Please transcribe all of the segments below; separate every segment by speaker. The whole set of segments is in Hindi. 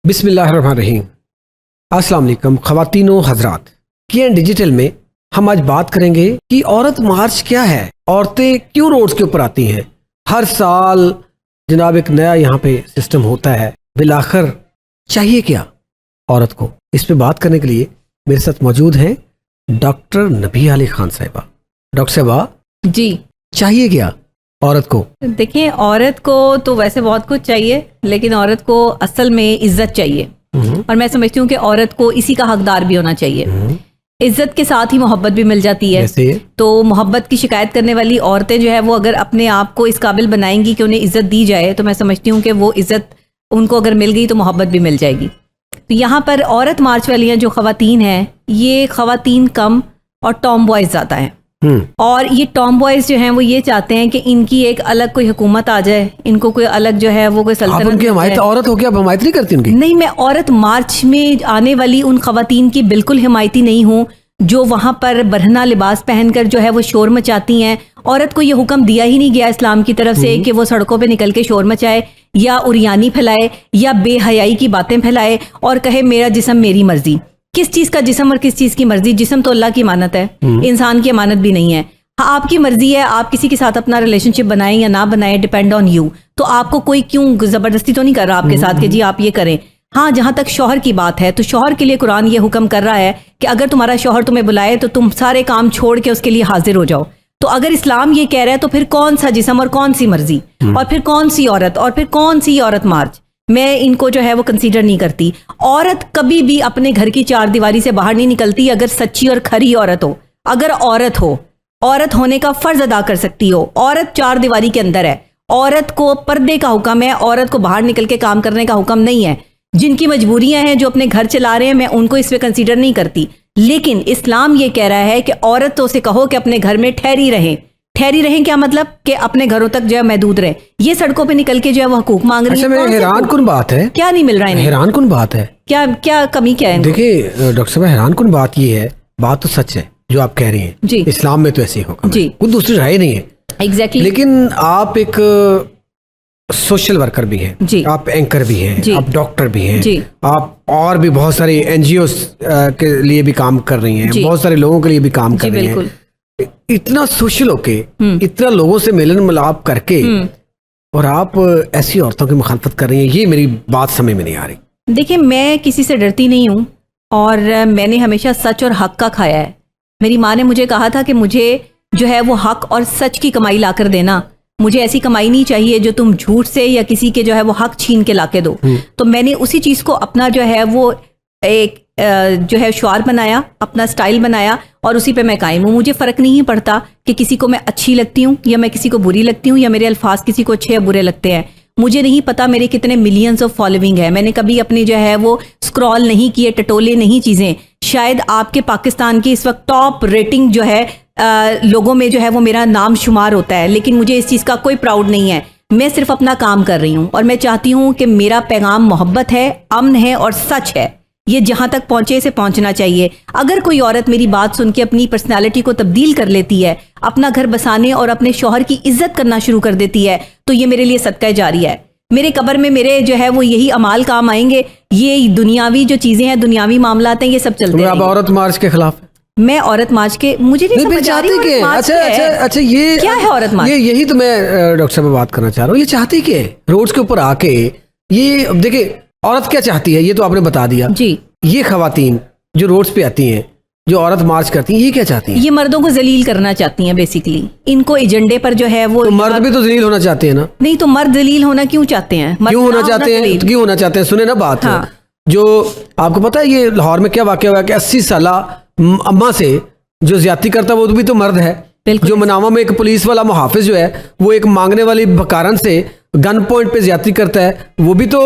Speaker 1: बिस्मिल्लाहिर्रहमानिर्रहीम। अस्सलाम वालेकुम ख़वातीनो हज़रात। KN डिजिटल में हम आज बात करेंगे कि औरत मार्च क्या है, औरतें क्यों रोड्स के ऊपर आती हैं। हर साल जनाब एक नया यहाँ पे सिस्टम होता है, बिलाखिर चाहिए क्या औरत को। इस पे बात करने के लिए मेरे साथ मौजूद हैं डॉक्टर नबिया अली खान साहिबा। डॉक्टर साहिबा
Speaker 2: जी,
Speaker 1: चाहिए क्या औरत को?
Speaker 2: देखिए, औरत को तो वैसे बहुत कुछ चाहिए, लेकिन औरत को असल में इज्जत चाहिए। और मैं समझती हूँ कि औरत को इसी का हकदार भी होना चाहिए। इज्जत के साथ ही मोहब्बत भी मिल जाती है। तो मोहब्बत की शिकायत करने वाली औरतें जो है वो अगर अपने आप को इस काबिल बनाएंगी कि उन्हें इज्जत दी जाए, तो मैं समझती हूँ कि वो इज्जत उनको अगर मिल गई तो मोहब्बत भी मिल जाएगी। तो यहाँ पर औरत मार्च वालियाँ जो ख़वातीन हैं, ये ख़वातीन कम और टॉम बॉयज़ ज़्यादा हैं। और ये टॉम बॉयज जो हैं वो ये चाहते हैं कि इनकी एक अलग कोई हुकूमत आ जाए, इनको कोई अलग जो है वो कोई सल्तनत।
Speaker 1: आप उनकी हमायत, औरत हो क्या, आप हमायत नहीं करती उनकी?
Speaker 2: नहीं, मैं औरत मार्च में आने वाली उन खवातीन की बिल्कुल हिमायती नहीं हूँ जो वहाँ पर बरहना लिबास पहनकर जो है वो शोर मचाती हैं। औरत को ये हुक्म दिया ही नहीं गया इस्लाम की तरफ से कि वो सड़कों पे निकल के शोर मचाए या उरियानी फैलाए या बेहयाई की बातें फैलाए और कहे मेरा जिस्म मेरी मर्जी। किस चीज का जिस्म और किस चीज की मर्जी? जिस्म तो अल्लाह की अमानत है, इंसान की अमानत भी नहीं है। हाँ, आपकी मर्जी है, आप किसी के साथ अपना रिलेशनशिप बनाएं या ना बनाएं, डिपेंड ऑन यू। तो आपको कोई क्यों जबरदस्ती तो नहीं कर रहा आपके साथ कि जी आप ये करें। हाँ, जहां तक शौहर की बात है तो शौहर के लिए कुरान ये हुक्म कर रहा है कि अगर तुम्हारा शौहर तुम्हें बुलाए तो तुम सारे काम छोड़ के उसके लिए हाजिर हो जाओ। तो अगर इस्लाम ये कह रहा है तो फिर कौन सा जिस्म और कौन सी मर्जी और फिर कौन सी औरत और फिर कौन सी औरत मार्च? मैं इनको जो है वो कंसीडर नहीं करती। औरत कभी भी अपने घर की चार दीवारी से बाहर नहीं निकलती अगर सच्ची और खरी औरत हो। अगर औरत हो, औरत होने का फर्ज अदा कर सकती हो। औरत चार दीवारी के अंदर है, औरत को पर्दे का हुक्म है, औरत को बाहर निकल के काम करने का हुक्म नहीं है। जिनकी मजबूरियां हैं, जो अपने घर चला रहे हैं, मैं उनको इस पे कंसीडर नहीं करती। लेकिन इस्लाम ये कह रहा है कि औरतों से कहो कि अपने घर में ठहरी रहें। ठहरी रहें क्या मतलब? कि अपने घरों तक जो है महदूद रहे। ये सड़कों पे निकल के जो है वो हकूक मांग रही है।
Speaker 1: अच्छा, हैरान कुन बात है,
Speaker 2: क्या नहीं मिल रहा है?
Speaker 1: हैरान कुन बात है,
Speaker 2: क्या क्या कमी क्या है?
Speaker 1: देखिए डॉक्टर साहब, हैरान कुन बात ये है, बात तो सच है जो आप कह रही हैं
Speaker 2: जी।
Speaker 1: इस्लाम में तो ऐसे ही होगा
Speaker 2: जी,
Speaker 1: कोई दूसरी राय नहीं है।
Speaker 2: एग्जैक्टली।
Speaker 1: लेकिन आप एक सोशल वर्कर भी हैं, आप एंकर भी हैं, आप डॉक्टर भी हैं, आप और भी बहुत सारे NGOs के लिए भी काम कर रही हैं, बहुत सारे लोगों के लिए भी काम कर रही हैं। इतना सोशल होके, इतना लोगों से मिलन मिलाप करके, और आप ऐसी औरतों की मुखालफत कर रही हैं, ये मेरी बात समझ में नहीं आ रही।
Speaker 2: देखिए, मैं किसी से डरती नहीं हूँ और मैंने हमेशा सच और हक का खाया है। मेरी माँ ने मुझे कहा था कि मुझे जो है वो हक और सच की कमाई ला कर देना। मुझे ऐसी कमाई नहीं चाहिए जो तुम झूठ से या किसी के जो है वो हक छीन के लाके दो। तो मैंने उसी चीज़ को अपना जो है वो एक जो है शुआर बनाया, अपना स्टाइल बनाया और उसी पे मैं कायम हूँ। मुझे फ़र्क नहीं पड़ता कि किसी को मैं अच्छी लगती हूँ या मैं किसी को बुरी लगती हूँ या मेरे अल्फाज किसी को अच्छे या बुरे लगते हैं। मुझे नहीं पता मेरे कितने मिलियंस ऑफ फॉलोइंग है। मैंने कभी अपनी जो है वो स्क्रॉल नहीं किए, टटोले नहीं चीज़ें। शायद आपके पाकिस्तान की इस वक्त टॉप रेटिंग जो है लोगों में जो है वो मेरा नाम शुमार होता है, लेकिन मुझे इस चीज़ का कोई प्राउड नहीं है। मैं सिर्फ अपना काम कर रही हूँ और मैं चाहती हूँ कि मेरा पैगाम मोहब्बत है, अमन है और सच है। ये जहाँ तक पहुँचे से पहुँचना चाहिए। अगर कोई औरत मेरी बात सुन के अपनी पर्सनालिटी को तब्दील कर लेती है, अपना घर बसाने और अपने शौहर की इज्जत करना शुरू कर देती है, तो ये मेरे लिए सदका जारिया है। मेरे कब्र में मेरे जो है वो यही अमाल काम आएंगे। ये दुनियावी जो चीज़ें हैं, दुनियावी मामलात हैं, ये सब चलते हैं।
Speaker 1: आप औरत मार्च के खिलाफ?
Speaker 2: मैं औरत मार्च के मुझे नहीं समझ आ रही है।
Speaker 1: अच्छा, ये
Speaker 2: क्या है औरत मार्च?
Speaker 1: यही तो मैं डॉक्टर साहब बात करना चाह रहा हूँ। ये चाहती क्या है रोड्स के ऊपर आके? ये देखिए, औरत क्या चाहती है ये तो आपने बता दिया
Speaker 2: जी।
Speaker 1: ये खवातीन जो रोड्स पे आती हैं, जो औरत मार्च करती हैं, ये क्या चाहती हैं?
Speaker 2: ये मर्दों को जलील करना चाहती हैं बेसिकली। इनको एजेंडे पर जो है वो
Speaker 1: तो मर्द भी तो जलील होना चाहते हैं ना?
Speaker 2: नहीं, तो मर्द जलील होना क्यों चाहते हैं?
Speaker 1: क्यों होना चाहते हैं? क्यों होना चाहते हैं? सुने ना बात।
Speaker 2: हाँ।
Speaker 1: जो आपको पता है ये लाहौर में क्या वाकया हुआ कि 80 साल अम्मा से जो ज्यादती करता है वो भी तो मर्द है। जो मनावा में एक पुलिस वाला मुहाफिज जो है वो एक मांगने वाली कारण से गन पॉइंट पे ज्यादती करता है, वो भी तो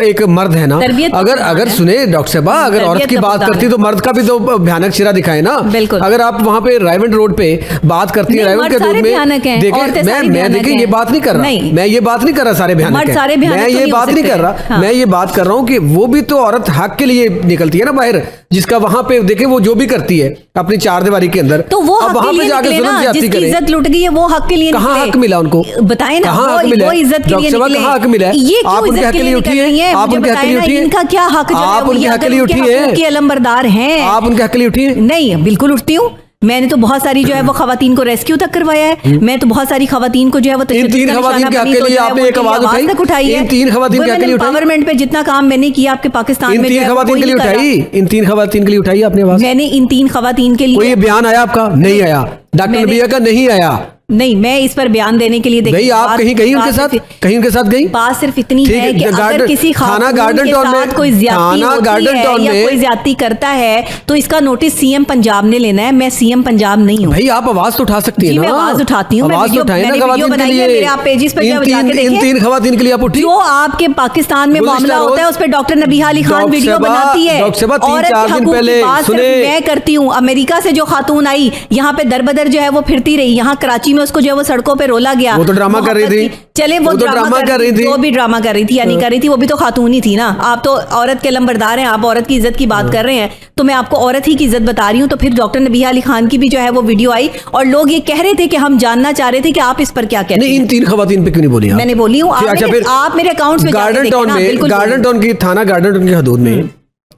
Speaker 1: एक मर्द है ना। अगर सुने डॉक्टर साहब, अगर औरत की बात करती तो मर्द का भी तो भयानक चेहरा दिखाए ना। अगर आप वहाँ पे रायवंड रोड पे बात करती है, रायवंड के रोड में देखें, मैं देखिए ये बात नहीं कर रहा, मैं ये बात नहीं कर रहा सारे भयानक है, मैं ये बात नहीं कर रहा, मैं ये बात कर रहा हूँ कि वो भी तो औरत हक के लिए निकलती है ना बाहर। जिसका वहां पे देखे वो जो भी करती है अपनी चार दीवारी के अंदर,
Speaker 2: तो वो
Speaker 1: अब
Speaker 2: हक
Speaker 1: वहां
Speaker 2: के
Speaker 1: पे
Speaker 2: लिए
Speaker 1: जाके
Speaker 2: निकले
Speaker 1: जुल्म
Speaker 2: ना,
Speaker 1: ज्यादती
Speaker 2: जिसकी
Speaker 1: करे।
Speaker 2: इज्जत लुट गई है वो हक के लिए
Speaker 1: कहाँ
Speaker 2: निकले।
Speaker 1: हक मिला उनको?
Speaker 2: बताए ना,
Speaker 1: कहाँ हक मिला
Speaker 2: वो
Speaker 1: है?
Speaker 2: इज्जत के लिए
Speaker 1: डॉक्टर साहब,
Speaker 2: निकले।
Speaker 1: कहाँ हक मिला है?
Speaker 2: ये
Speaker 1: आप
Speaker 2: क्यों
Speaker 1: उनके
Speaker 2: इज्जत
Speaker 1: हक
Speaker 2: के
Speaker 1: के लिए
Speaker 2: लिए
Speaker 1: उठी
Speaker 2: निकल रही
Speaker 1: है?
Speaker 2: हैं?
Speaker 1: आप
Speaker 2: मुझे
Speaker 1: उनके हक के लिए
Speaker 2: बताएं ना,
Speaker 1: उठी है?
Speaker 2: इनका क्या हक जो है
Speaker 1: आप
Speaker 2: वो,
Speaker 1: उनके
Speaker 2: ये
Speaker 1: हक के
Speaker 2: अगर
Speaker 1: लिए
Speaker 2: उनके
Speaker 1: उठी है?
Speaker 2: हकूक के अलंबरदार हैं।
Speaker 1: आप उनके हक के लिए उठी है?
Speaker 2: नहीं, बिल्कुल उठती हूँ। मैंने तो बहुत सारी जो है वो खवातीन को रेस्क्यू तक करवाया है। मैं तो बहुत सारी खवातीन को जो है वो
Speaker 1: इन तीन खवातीन के हक के लिए आपने एक आवाज उठाई?
Speaker 2: उठाई है।
Speaker 1: इन तीन खवातीन के हक के लिए उठाई?
Speaker 2: एम्पावरमेंट पे जितना काम मैंने किया आपके पाकिस्तान
Speaker 1: इन
Speaker 2: में, जो
Speaker 1: तीन
Speaker 2: है वो
Speaker 1: खवातीन
Speaker 2: कोई
Speaker 1: के लिए
Speaker 2: नहीं कर रहा।
Speaker 1: उठाई? इन तीन खवातीन के लिए उठाई आपने आवाज?
Speaker 2: मैंने इन तीन खवातीन के
Speaker 1: कोई
Speaker 2: लिए
Speaker 1: ये बयान आया आपका? नहीं आया। डॉक्टर
Speaker 2: मैंने-
Speaker 1: नबिया का नहीं आया।
Speaker 2: नहीं, मैं इस पर बयान देने के लिए
Speaker 1: भाई
Speaker 2: देखिए,
Speaker 1: आप कहीं गई उनके साथ? कहीं उनके साथ गई?
Speaker 2: बात सिर्फ इतनी
Speaker 1: ठीक
Speaker 2: है कि अगर
Speaker 1: गार्डन-
Speaker 2: किसी
Speaker 1: थाना
Speaker 2: खातून
Speaker 1: गार्डन
Speaker 2: के
Speaker 1: टाउन
Speaker 2: साथ
Speaker 1: में,
Speaker 2: कोई ज्यादती
Speaker 1: थाना
Speaker 2: होती
Speaker 1: गार्डन
Speaker 2: है
Speaker 1: टाउन
Speaker 2: या
Speaker 1: में-
Speaker 2: कोई ज्यादती करता है तो इसका नोटिस सीएम पंजाब ने लेना है। मैं सीएम पंजाब नहीं हूँ।
Speaker 1: भाई आप आवाज तो उठा सकती है
Speaker 2: जी,
Speaker 1: ना?
Speaker 2: मैं आवाज उठाती हूँ। मैं
Speaker 1: आवाज तो
Speaker 2: वीडियो-
Speaker 1: उठाए ना
Speaker 2: मैंने
Speaker 1: खवातीन
Speaker 2: वीडियो
Speaker 1: के
Speaker 2: बनाई है,
Speaker 1: लिए।
Speaker 2: मेरे आप पेजेस पर
Speaker 1: इन
Speaker 2: जाके
Speaker 1: तीन
Speaker 2: देखें।
Speaker 1: तीन खवातीन के लिए आप उठी?
Speaker 2: जो आपके पाकिस्तान में
Speaker 1: गुलिस्तान
Speaker 2: मामला होता है
Speaker 1: रोज-
Speaker 2: उस पर doctor Nabiha Ali Khan
Speaker 1: doctor
Speaker 2: video
Speaker 1: साहबा-
Speaker 2: बनाती है।
Speaker 1: डॉक्टर साहबा 3-4
Speaker 2: औरत के
Speaker 1: दिन
Speaker 2: हकूक की
Speaker 1: पहले
Speaker 2: बात सिर्फ
Speaker 1: सुने।
Speaker 2: मैं करती हूँ। अमेरिका से जो खातून आई यहाँ पे दरबदर जो है वो फिरती रही, यहाँ कराची में उसको जो है वो सड़कों पे रोला गया।
Speaker 1: वो तो ड्रामा कर रही थी।
Speaker 2: चले वो
Speaker 1: वो तो ड्रामा कर रही थी।
Speaker 2: जो भी ड्रामा कर रही थी या नहीं कर रही थी, वो भी तो खातून ही थी ना। आप तो औरत के लंबरदार हैं, आप औरत की इज्जत की बात कर रहे हैं, तो मैं आपको औरत ही की इज्जत बता रही हूँ। तो फिर डॉक्टर नबीहा अली खान की भी जो है वो वीडियो आई और लोग ये कह रहे थे कि हम जानना चाह रहे थे कि आप इस पर क्या कहते
Speaker 1: नहीं, इन
Speaker 2: हैं।
Speaker 1: तीन खवातीन पे क्यों नहीं बोली आप?
Speaker 2: मैंने बोली हूँ,
Speaker 1: अच्छा, फिर
Speaker 2: आप मेरे अकाउंट्स में जाके
Speaker 1: गार्डन
Speaker 2: देखें
Speaker 1: टाउन
Speaker 2: ना,
Speaker 1: में,
Speaker 2: बिल्कुल
Speaker 1: गार्डन टाउन की थाना गार्डन टाउन की हदूद में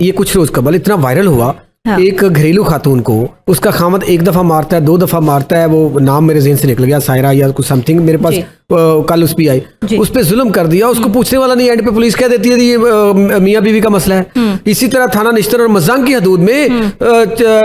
Speaker 1: ये कुछ रोज कबल इतना वायरल हुआ।
Speaker 2: हाँ।
Speaker 1: एक घरेलू खातून को उसका खामद एक दफा मारता है, 2 दफा मारता है, वो नाम मेरे ज़हन से निकल गया, सायरा या कुछ समथिंग, मेरे पास
Speaker 2: जी।
Speaker 1: कल उस पे आई,
Speaker 2: जी।
Speaker 1: उस पे जुल्म कर दिया, उसको पूछने वाला नहीं। एंड पे पुलिस कह देती है ये मियाँ बीवी का मसला है। इसी तरह थाना निश्तर और मजांग की हदूद में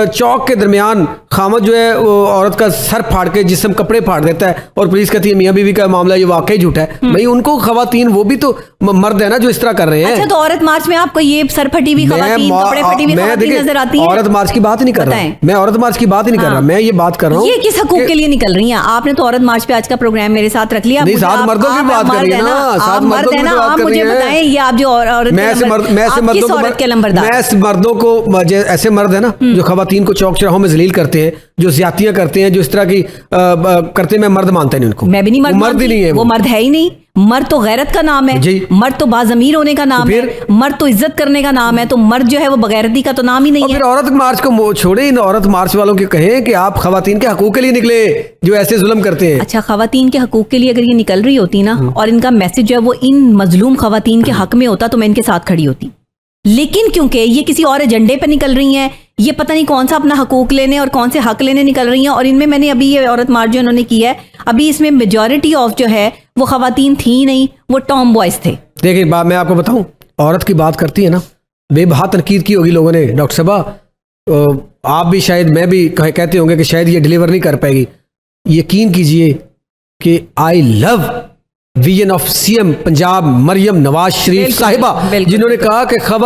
Speaker 1: चौक के दरमियान खामद जो है वो औरत का सर फाड़ के जिस्म कपड़े फाड़ देता है और पुलिस कहती है मियाँ बीवी का मामला ये वाकई झूठा है। भाई उनको खवातीन, वो भी तो मर्द है ना जो इस तरह कर रहे हैं।
Speaker 2: अच्छा, तो औरत मार्च में आपको ये सर फटी हुई खवातीन, कपड़े फटी हुई खवातीन
Speaker 1: देखिए,
Speaker 2: नजर आती हैं?
Speaker 1: औरत मार्च की बात नहीं कर रहा
Speaker 2: बताएं।
Speaker 1: हूं मैं, औरत मार्च की बात ही नहीं कर
Speaker 2: हाँ।
Speaker 1: रहा मैं, ये बात कर रहा हूँ
Speaker 2: ये किस हकूक के लिए निकल रही हैं? आपने तो औरत मार्च पे आज का प्रोग्राम मेरे साथ रख लिया।
Speaker 1: नहीं,
Speaker 2: मुझे
Speaker 1: साथ
Speaker 2: आप-
Speaker 1: मर्दों की
Speaker 2: आप
Speaker 1: बात कर
Speaker 2: मर्द
Speaker 1: रही है
Speaker 2: हैं
Speaker 1: ना, साथ
Speaker 2: आप
Speaker 1: मर्दों
Speaker 2: मर्द
Speaker 1: की
Speaker 2: हैं ना,
Speaker 1: बात
Speaker 2: आप
Speaker 1: कर
Speaker 2: मुझे
Speaker 1: रही हैं।
Speaker 2: बताएं, ये आप जो औरत
Speaker 1: मैं ऐसे मर्द, मैं ऐसे मर्दों
Speaker 2: किस औरत के लंबरदार?
Speaker 1: मैं ऐसे मर्दों को, ऐसे मर्द है ना जो खवातीन को चौक चौराहों में जलील करते हैं, जो ज्यादतियां करते हैं, जो इस तरह की करते हैं, मैं मर्द मानता नहीं उनको।
Speaker 2: मैं भी नहीं मर्द
Speaker 1: वो मर्द ही
Speaker 2: मानती।
Speaker 1: नहीं है
Speaker 2: वो मर्द है ही नहीं। मर्द तो गैरत का नाम है,
Speaker 1: जी।
Speaker 2: मर्द तो बाज़मीर होने का नाम है,
Speaker 1: फिर?
Speaker 2: मर्द तो इज्जत करने का नाम है। तो मर्द जो है वो बगैरती का तो नाम ही नहीं
Speaker 1: और
Speaker 2: है।
Speaker 1: फिर औरत मार्च को छोड़े, इन औरत मार्च वालों के कहें कि आप खवातीन के हकूक के लिए निकले जो ऐसे जुल्म करते हैं।
Speaker 2: अच्छा, खवातीन के हकूक के लिए अगर ये निकल रही होती ना और इनका मैसेज जो है वो इन मजलूम खवातीन के हक में होता तो मैं इनके साथ खड़ी होती। लेकिन क्योंकि ये किसी और एजेंडे पर निकल रही हैं, ये पता नहीं कौन सा अपना हकूक लेने और कौन से हक लेने निकल रही हैं। और इनमें मैंने अभी ये औरत मार्च जो इन्होंने की है, अभी इसमें मेजॉरिटी ऑफ जो है वो खवातीन थी नहीं, वो टॉम बॉयज थे।
Speaker 1: देखिए बात मैं आपको बताऊं, औरत की बात करती है ना, बेबहा तनकीद की होगी लोगों ने। डॉक्टर साहबा आप भी शायद, मैं भी कहते होंगे कि शायद ये डिलीवर नहीं कर पाएगी। यकीन कीजिए कि I love vision of CM Punjab Maryam Nawaz Sharif
Speaker 2: बिल्कुल,
Speaker 1: साहिबा,
Speaker 2: बिल्कुल।
Speaker 1: जिन्होंने कहा कि खबर